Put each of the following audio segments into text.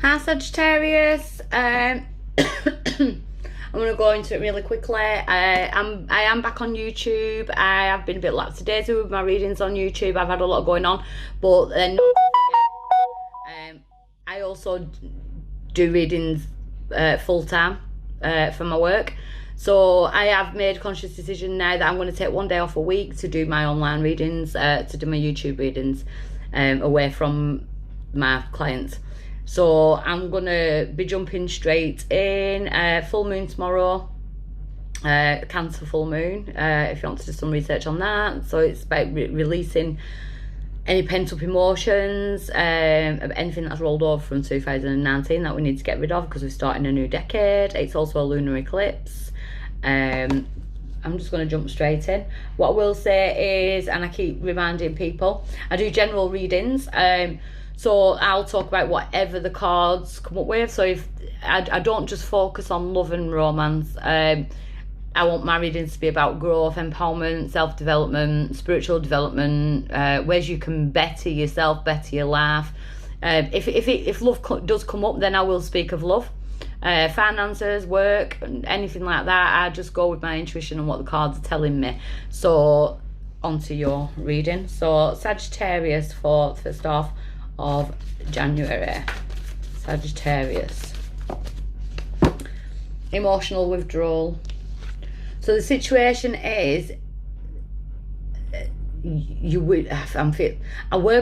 Hi Sagittarius. I'm going to go into it really quickly. I am back on YouTube. I have been a bit lackadaisical with my readings on YouTube. I've had a lot going on, but then I also do readings full time for my work. So I have made a conscious decision now that I'm going to take one day off a week to do my online readings, to do my YouTube readings, away from my clients. So I'm going to be jumping straight in. Full moon tomorrow, Cancer full moon, if you want to do some research on that. So it's about releasing any pent-up emotions, anything that's rolled over from 2019 that we need to get rid of because we're starting a new decade. It's also a lunar eclipse. I'm just going to jump straight in. What I will say is, and I keep reminding people, I do general readings. So I'll talk about whatever the cards come up with. So if I don't just focus on love and romance. I want my readings to be about growth, empowerment, self-development, spiritual development, ways you can better yourself, better your life. If love does come up, then I will speak of love. Finances, work, anything like that. I just go with my intuition and what the cards are telling me. So onto your reading. So Sagittarius for the first half of January. Sagittarius. Emotional withdrawal. So the situation is, we're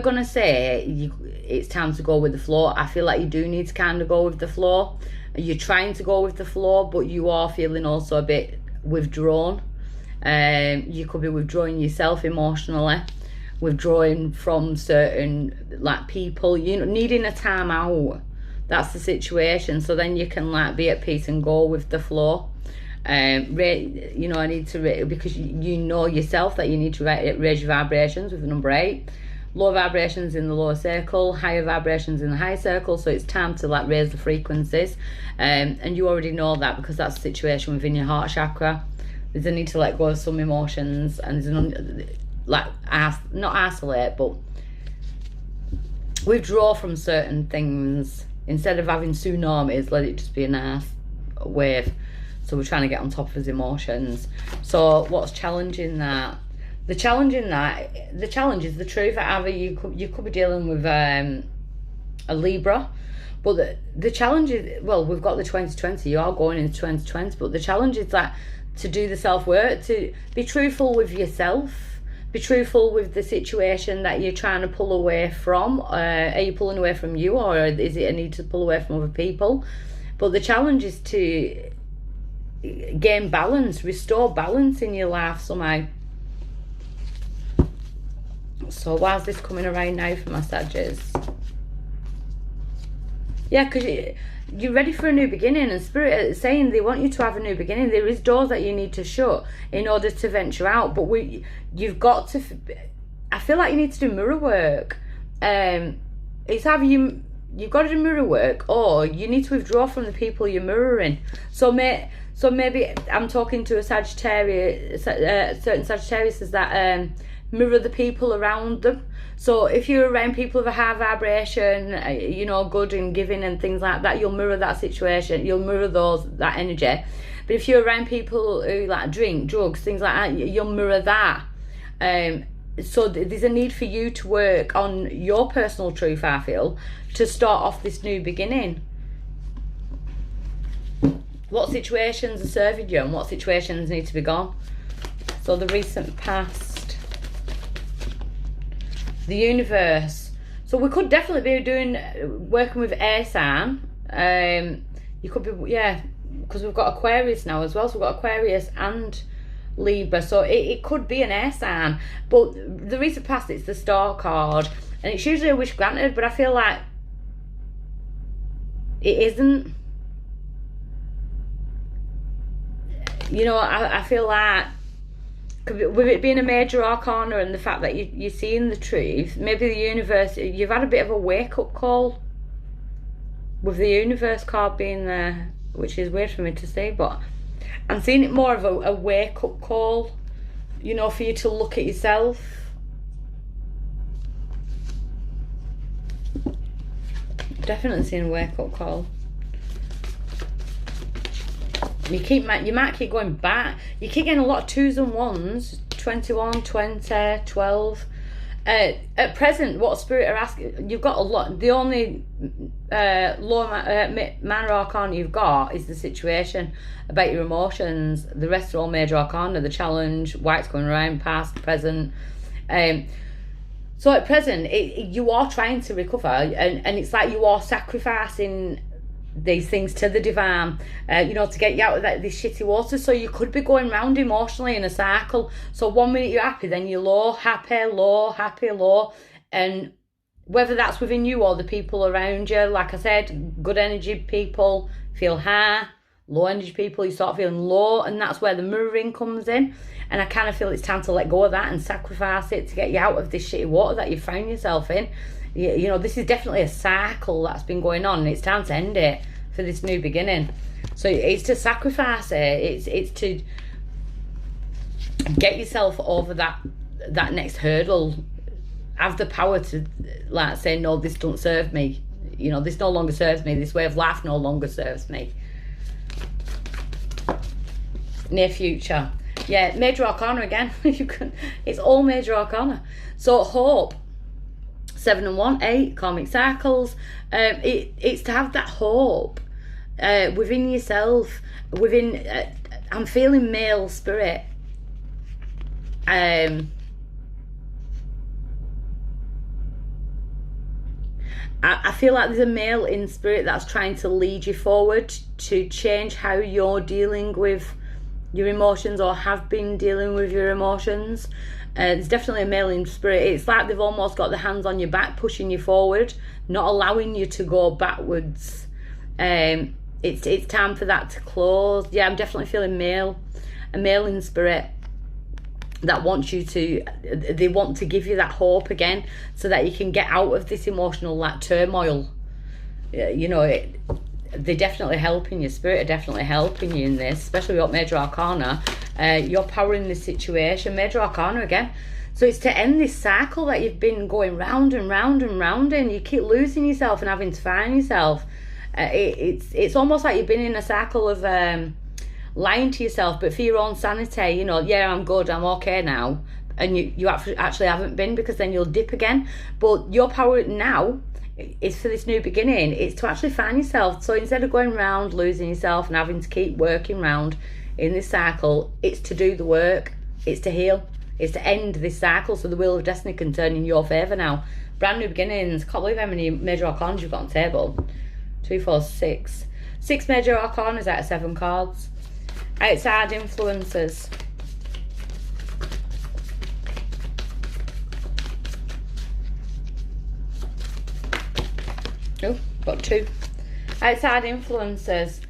gonna say it's time to go with the flow. I feel like you do need to kind of go with the flow. You're trying to go with the flow, but you are feeling also a bit withdrawn. You could be withdrawing yourself emotionally, withdrawing from certain people, needing a time out. That's the situation. So then you can be at peace and go with the flow. I need to because you know yourself that you need to raise your vibrations with the number 8. Low vibrations in the lower circle, higher vibrations in the high circle. So it's time to raise the frequencies, and you already know that because that's the situation within your heart chakra. There's a need to let go of some emotions, and there's not isolate, but withdraw from certain things. Instead of having tsunamis, let it just be a nice wave. So we're trying to get on top of his emotions. So what's challenging that? The challenge is the truth. Either you could be dealing with a Libra, but the challenge is, well, we've got the 2020. You are going into 2020, but the challenge is that to do the self-work, to be truthful with yourself, be truthful with the situation that you're trying to pull away from. Are you pulling away from you, or is it a need to pull away from other people? But the challenge is to gain balance, restore balance in your life somehow. So why is this coming around now for my Sagittarius? Yeah, because you're ready for a new beginning, and Spirit is saying they want you to have a new beginning. There is doors that you need to shut in order to venture out, but you've got to, I feel like you need to do mirror work. It's either you've got to do mirror work, or you need to withdraw from the people you're mirroring. So maybe I'm talking to a Sagittarius, certain Sagittarius is that mirror the people around them. So if you're around people of a high vibration, good and giving and things like that, you'll mirror that situation. You'll mirror that energy. But if you're around people who drink, drugs, things like that, you'll mirror that. So there's a need for you to work on your personal truth, I feel, to start off this new beginning. What situations are serving you and what situations need to be gone? So the recent past, the universe. So we could definitely be working with air sign. You could be, because we've got Aquarius now as well. So we've got Aquarius and Libra. So it could be an air sign. But the recent past, it's the Star card. And it's usually a wish granted, but I feel like it isn't. I feel like, with it being a major arcana and the fact that you're seeing the truth, maybe the universe, you've had a bit of a wake-up call with the universe card being there, which is weird for me to say, but I'm seeing it more of a wake-up call, for you to look at yourself. definitely seeing a wake-up call. You might keep going back. You keep getting a lot of 2s and 1s. 21, 20, 12. At present, what Spirit are asking, you've got a lot. The only low minor arcana you've got is the situation about your emotions. The rest are all major arcana. The challenge, why it's going around, past, present. So at present, you are trying to recover, and it's like you are sacrificing these things to the divine, to get you out of this shitty water. So you could be going round emotionally in a cycle. So 1 minute you're happy, then you're low, happy, low. And whether that's within you or the people around you, like I said, good energy people feel high, low energy people, you start feeling low, and that's where the mirroring comes in. And I kind of feel it's time to let go of that and sacrifice it to get you out of this shitty water that you found yourself in. This is definitely a cycle that's been going on, and it's time to end it for this new beginning. So it's to sacrifice it. It's to get yourself over that next hurdle. Have the power to say, no, this don't serve me. This no longer serves me. This way of life no longer serves me. Near future. Yeah, major arcana again. It's all major arcana. So hope. 7 and 1, 8, karmic cycles. It's to have that hope within yourself. I'm feeling male spirit. I feel like there's a male in spirit that's trying to lead you forward to change how you're dealing with your emotions, or have been dealing with your emotions. There's definitely a male in spirit. It's like they've almost got their hands on your back, pushing you forward, not allowing you to go backwards. It's time for that to close. Yeah, I'm definitely feeling a male in spirit that wants you to, they want to give you that hope again, so that you can get out of this emotional turmoil. They're definitely helping you. Spirit are definitely helping you in this, especially with major arcana. You're powering this situation. Major arcana again. So it's to end this cycle that you've been going round and round and round in. You keep losing yourself and having to find yourself. It's almost like you've been in a cycle of lying to yourself, but for your own sanity. Yeah, I'm good, I'm okay now. And you actually haven't been, because then you'll dip again. But your power now is for this new beginning. It's to actually find yourself. So instead of going round losing yourself and having to keep working round in this cycle, it's to do the work. It's to heal. It's to end this cycle, so the wheel of destiny can turn in your favour now. Brand new beginnings. Can't believe how many major arcanas you've got on the table. 2, 4, 6. 6 major arcanas out of 7 cards. Outside influences. Oh, got 2. Outside influences.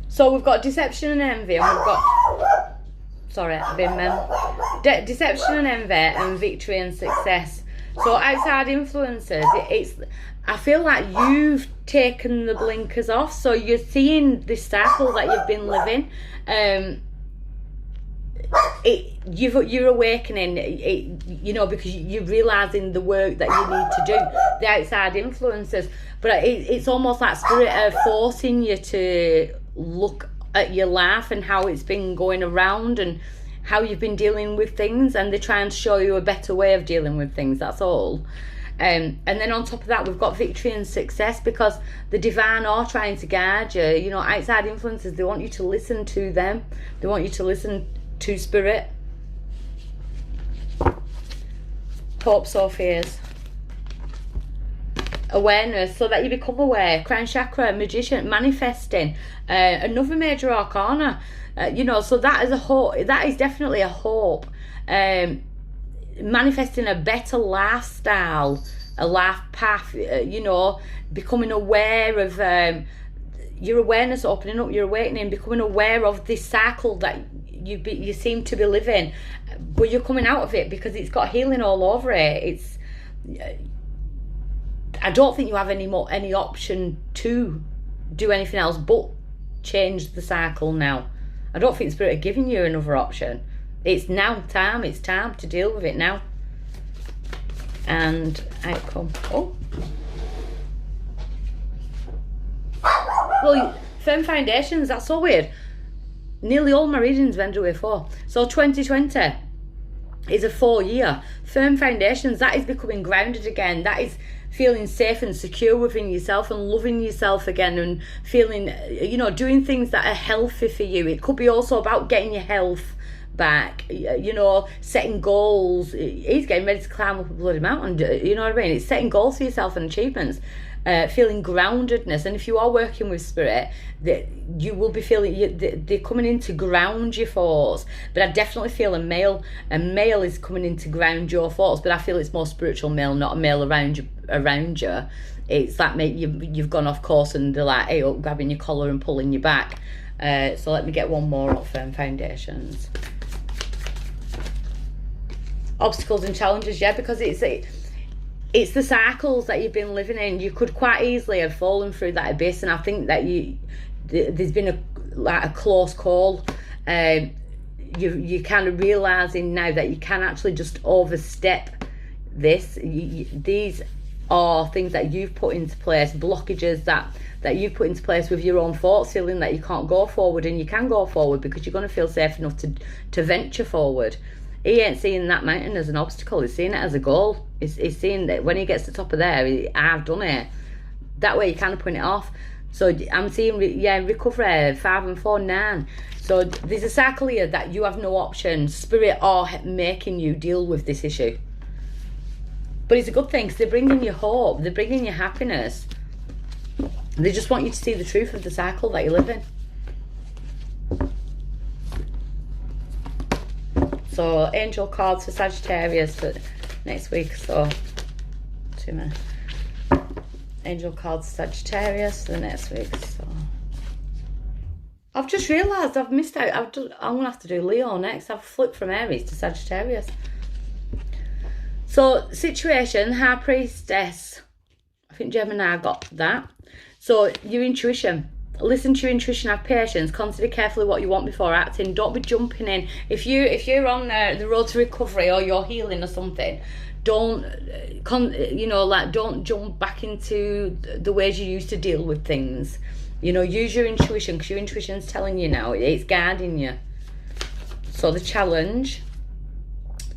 So we've got deception and envy, and we've got... Sorry, I've been deception and envy, and victory and success. So outside influences, I feel like you've taken the blinkers off. So you're seeing this cycle that you've been living. You're awakening, because you're realising the work that you need to do, the outside influences. But it's almost like spirit are forcing you to look at your life and how it's been going around and how you've been dealing with things, and they're trying to show you a better way of dealing with things, that's all. And then on top of that, we've got victory and success, because the divine are trying to guide you. Outside influences, they want you to listen to them. They want you to listen to spirit. Hope, so fears. Awareness, so that you become aware. Crown chakra, magician, manifesting. Another major arcana. So that is a hope. That is definitely a hope. Manifesting a better lifestyle, a life path, becoming aware of your awareness, opening up, your awakening, becoming aware of this cycle that you seem to be living, but you're coming out of it because it's got healing all over it. I don't think you have any option to do anything else but change the cycle now. I don't think Spirit are giving you another option. It's now time. It's time to deal with it now. And outcome. Oh. Well, firm foundations, that's so weird. Nearly all my readings went away for. So 2020 is a 4-year. Firm foundations, that is becoming grounded again. That is feeling safe and secure within yourself and loving yourself again and feeling, you know, doing things that are healthy for you. It could be also about getting your health back, you know, setting goals. He's getting ready to climb up a bloody mountain, you know what I mean? It's setting goals for yourself and achievements. Feeling groundedness, and if you are working with spirit, that you will be feeling they're coming in to ground your thoughts. But I definitely feel a male is coming in to ground your thoughts, but I feel it's more spiritual male, not a male around you. It's like you've gone off course and they're like, hey, up, grabbing your collar and pulling you back. So let me get one more up. Firm foundations, obstacles and challenges. Yeah, because it's the cycles that you've been living in. You could quite easily have fallen through that abyss, and I think that there's been a close call. You're kind of realising now that you can actually just overstep this. These are things that you've put into place, blockages that you've put into place with your own thoughts, feeling that you can't go forward, and you can go forward because you're going to feel safe enough to venture forward. He ain't seeing that mountain as an obstacle. He's seeing it as a goal. He's seeing that when he gets to the top of there, I've done it. That way you kind of put it off. So I'm seeing, recovery, 5 and 4, 9. So there's a cycle here that you have no option. Spirit are making you deal with this issue. But it's a good thing because they're bringing you hope. They're bringing you happiness. They just want you to see the truth of the cycle that you live in. So angel cards for Sagittarius for next week. So 2 minutes. Angel cards Sagittarius for the next week. So I've just realised I've missed out. I'm gonna have to do Leo next. I've flipped from Aries to Sagittarius. So situation, High Priestess. I think Gemini got that. So your intuition. Listen to your intuition, have patience, consider carefully what you want before acting. Don't be jumping in. If you're on the road to recovery or you're healing or something, don't jump back into the ways you used to deal with things. You know, use your intuition, because your intuition's telling you now, it's guiding you. So the challenge,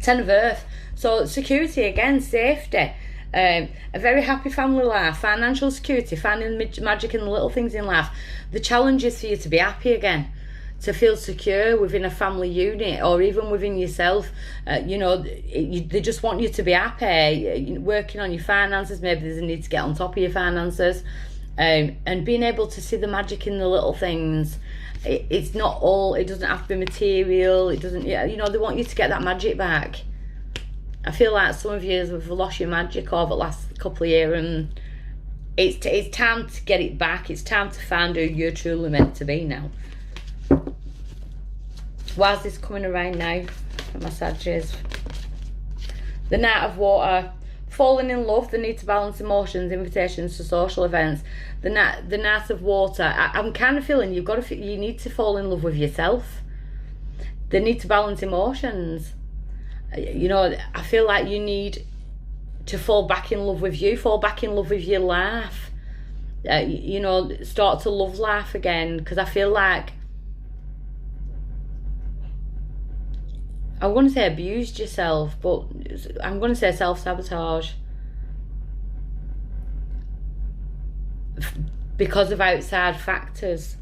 10 of Earth. So security again, safety. A very happy family life, financial security, finding magic in the little things in life. The challenge is for you to be happy again, to feel secure within a family unit or even within yourself. They just want you to be happy, working on your finances. Maybe there's a need to get on top of your finances, and being able to see the magic in the little things. It's not all, it doesn't have to be material. It doesn't, they want you to get that magic back. I feel like some of you have lost your magic over the last couple of years, and it's time to get it back. It's time to find who you're truly meant to be now. Why is this coming around now for my Sagittarius? The Knight of Water. Falling in love, the need to balance emotions, invitations to social events. The Knight of Water. I'm kind of feeling you need to fall in love with yourself. The need to balance emotions. I feel like you need to fall back in love with you, fall back in love with your life. Start to love life again, because I feel like, I want to say abused yourself, but I'm going to say self-sabotage because of outside factors.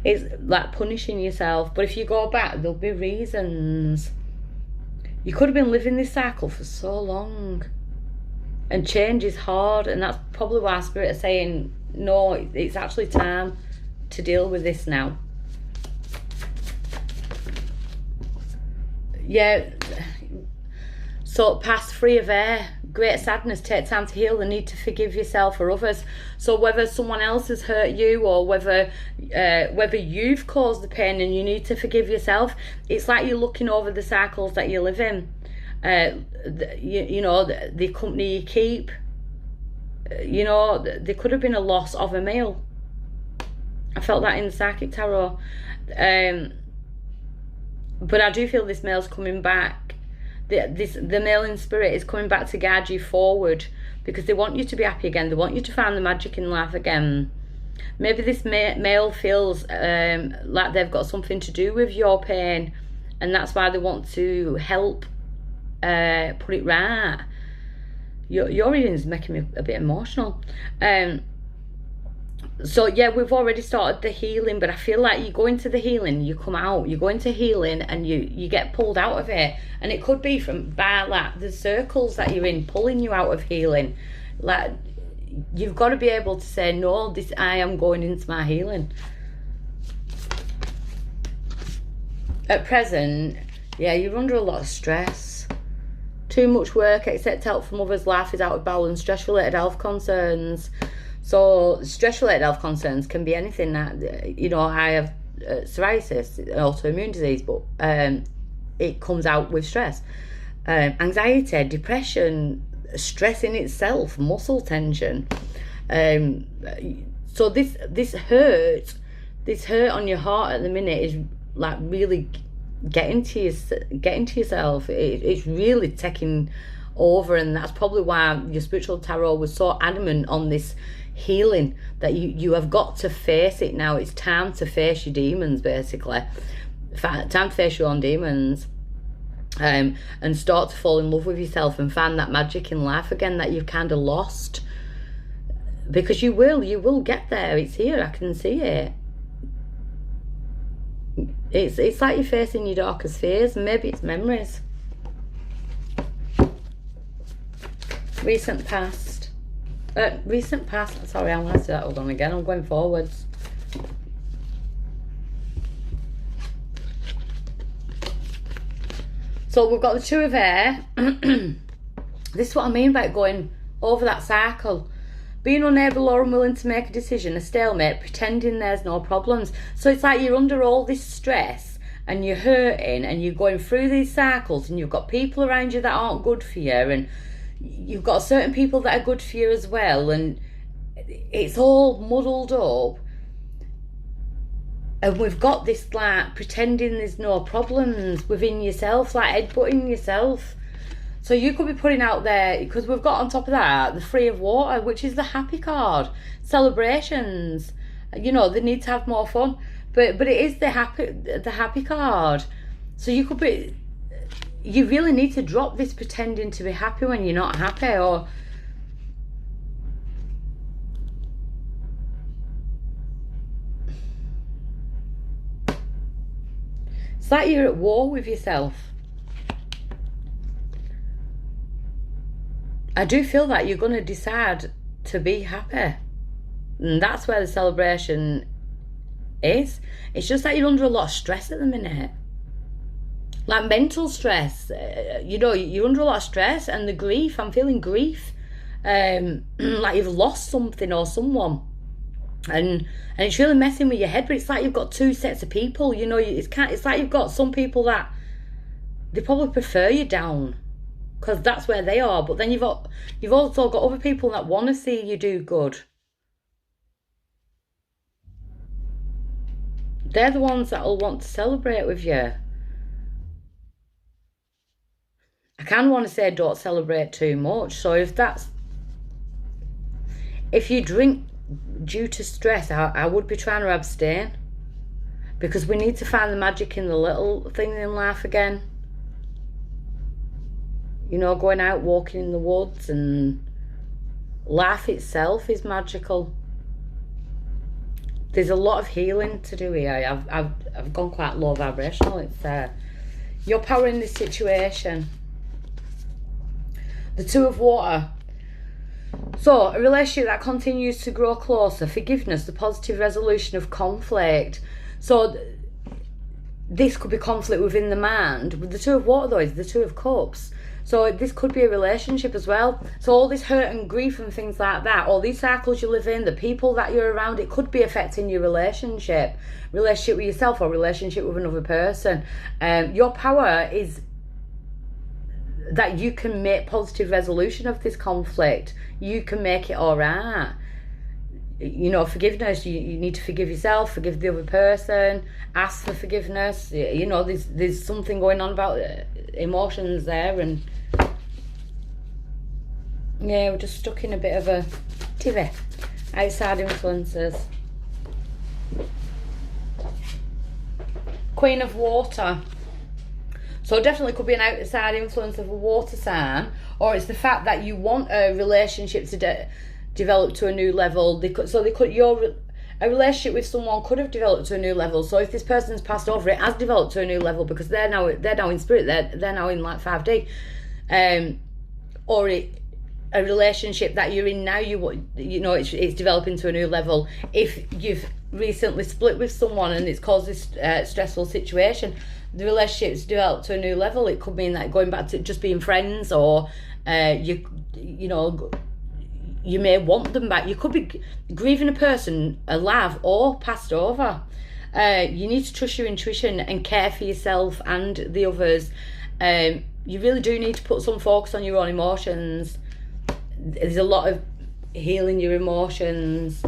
It's like punishing yourself, but if you go back, there'll be reasons. You could have been living this cycle for so long, and change is hard, and that's probably why Spirit is saying, no, it's actually time to deal with this now. Yeah, so past free of air, great sadness, take time to heal, the need to forgive yourself or others. So whether someone else has hurt you or whether you've caused the pain and you need to forgive yourself, it's like you're looking over the cycles that you live in. The company you keep, there could have been a loss of a male. I felt that in the Psychic Tarot. But I do feel this male's coming back. The male in spirit is coming back to guide you forward, because they want you to be happy again. They want you to find the magic in life again. Maybe this male feels like they've got something to do with your pain, and that's why they want to help put it right. Your reading is making me a bit emotional. So yeah, we've already started the healing, but I feel like you go into the healing, you come out, you go into healing, and you get pulled out of it. And it could be by like the circles that you're in pulling you out of healing. Like, you've got to be able to say, no, I am going into my healing. At present, yeah, you're under a lot of stress. Too much work, accept help from others, life is out of balance, stress-related health concerns. So stress-related health concerns can be anything that, you know, I have psoriasis, an autoimmune disease, but it comes out with stress. Anxiety, depression, stress in itself, muscle tension. So this hurt on your heart at the minute is like really getting to yourself. It's really taking over, and that's probably why your spiritual tarot was so adamant on this healing, that you have got to face it now. It's time to face your demons, basically. Time to face your own demons. And start to fall in love with yourself and find that magic in life again that you've kind of lost. Because you will get there. It's here, I can see it. It's like you're facing your darkest fears, and maybe it's memories. Recent past, sorry, I'm going to say that, hold on again, I'm going forwards. So we've got the Two of Air. This is what I mean by going over that cycle. Being unable or unwilling to make a decision, a stalemate, pretending there's no problems. So it's like you're under all this stress and you're hurting and you're going through these cycles, and you've got people around you that aren't good for you, and you've got certain people that are good for you as well, and it's all muddled up. And we've got this like pretending there's no problems within yourself, like headbutting yourself. So you could be putting out there, because we've got on top of that the Three of Water, which is the happy card. Celebrations, you know, they need to have more fun, but it is the happy card. So you really need to drop this pretending to be happy when you're not happy, or it's like you're at war with yourself. I do feel that you're going to decide to be happy. And that's where the celebration is. It's just that you're under a lot of stress at the minute. Like mental stress. You know, you're under a lot of stress, and the grief. I'm feeling grief. Like you've lost something or someone. And it's really messing with your head, but it's like you've got two sets of people. You know, it's like you've got some people that they probably prefer you down, because that's where they are. But then you've also got other people that want to see you do good. They're the ones that will want to celebrate with you. I kind of want to say don't celebrate too much. So if you drink due to stress, I would be trying to abstain, because we need to find the magic in the little things in life again. You know, going out walking in the woods, and life itself is magical. There's a lot of healing to do here. I've gone quite low vibrational. It's your power in this situation. The Two of Water. So, a relationship that continues to grow closer, forgiveness, the positive resolution of conflict. So, this could be conflict within the mind. With the Two of Water, though, is the Two of Cups. So, this could be a relationship as well. So, all this hurt and grief and things like that, all these cycles you live in, the people that you're around, it could be affecting your relationship with yourself, or relationship with another person. Your power is that you can make positive resolution of this conflict. You can make it all right. You know, forgiveness, you need to forgive yourself, forgive the other person, ask for forgiveness. You know, there's something going on about emotions there, and yeah, we're just stuck in a bit of a TV. Outside influences. Queen of Water. So definitely could be an outside influence of a water sign, or it's the fact that you want a relationship to develop to a new level. A relationship with someone could have developed to a new level. So if this person's passed over, it has developed to a new level because they're now in spirit. They're now in like 5D, or a relationship that you're in now. It's developing to a new level. If you've recently split with someone and it's caused this stressful situation, the relationship's developed to a new level. It could mean that going back to just being friends, or you may want them back. You could be grieving a person alive or passed over. You need to trust your intuition and care for yourself and the others. You really do need to put some focus on your own emotions. There's a lot of healing your emotions.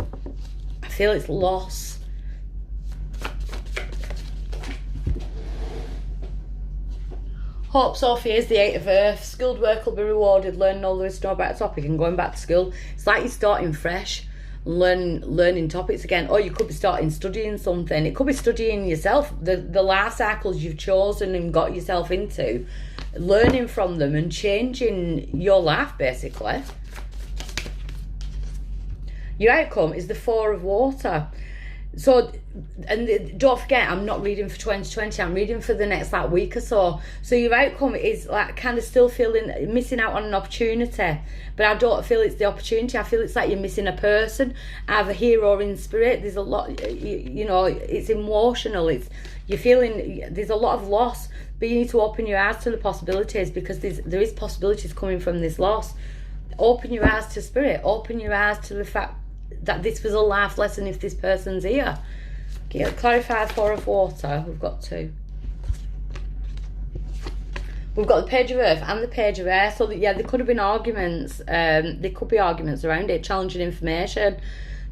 I feel it's loss. Hope Sophie is the 8 of Earth. Skilled work will be rewarded. Learning all there is to know about a topic and going back to school. It's like you're starting fresh, learning topics again. Or you could be starting studying something. It could be studying yourself. The life cycles you've chosen and got yourself into. Learning from them and changing your life, basically. Your outcome is the 4 of Water. So, and don't forget, I'm not reading for 2020, I'm reading for the next week or so. So your outcome is kind of still feeling missing out on an opportunity, but I don't feel it's the opportunity. I feel it's like you're missing a person, either here or in spirit. There's a lot, it's emotional. You're feeling there's a lot of loss, but you need to open your eyes to the possibilities, because there is possibilities coming from this loss. Open your eyes to spirit. Open your eyes to the fact that this was a life lesson if this person's here. Okay, clarify 4 of Water. We've got 2. We've got the Page of Earth and the Page of Air. So there could have been arguments. There could be arguments around it. Challenging information.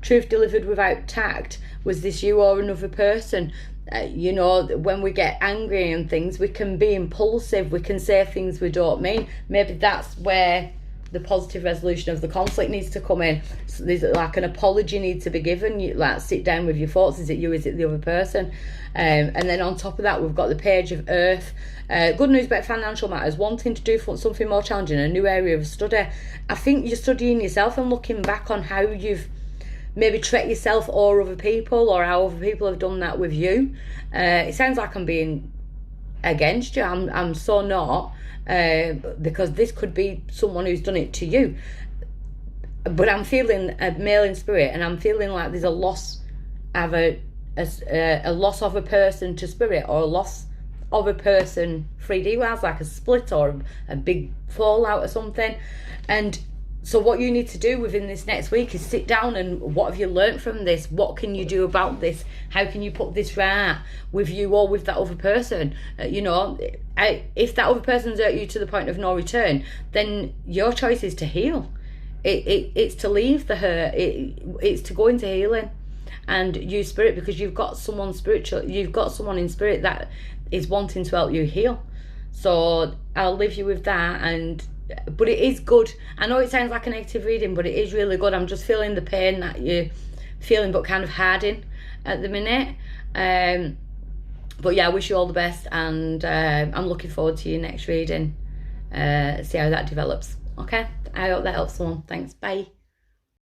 Truth delivered without tact. Was this you or another person? When we get angry and things, we can be impulsive. We can say things we don't mean. Maybe that's where the positive resolution of the conflict needs to come in. So there's an apology needs to be given. You sit down with your thoughts. Is it you? Is it the other person? And then on top of that, we've got the Page of Earth. Good news about financial matters. Wanting to do something more challenging, a new area of study. I think you're studying yourself and looking back on how you've maybe tricked yourself or other people, or how other people have done that with you. It sounds like I'm being against you. I'm so not. Because this could be someone who's done it to you, but I'm feeling a male in spirit, and I'm feeling like there's a loss of a loss of a person to spirit, or a loss of a person 3D wise, like a split or a big fallout or something. And so what you need to do within this next week is sit down and what have you learned from this? What can you do about this? How can you put this right with you or with that other person? If that other person's hurt you to the point of no return, then your choice is to heal. It's to leave the hurt. It's to go into healing and use spirit, because you've got someone spiritual. You've got someone in spirit that is wanting to help you heal. So I'll leave you with that. But it is good. I know it sounds like a negative reading, but it is really good. I'm just feeling the pain that you're feeling, but kind of hiding at the minute. But yeah, I wish you all the best, and I'm looking forward to your next reading. See how that develops. Okay, I hope that helps someone. Thanks. Bye.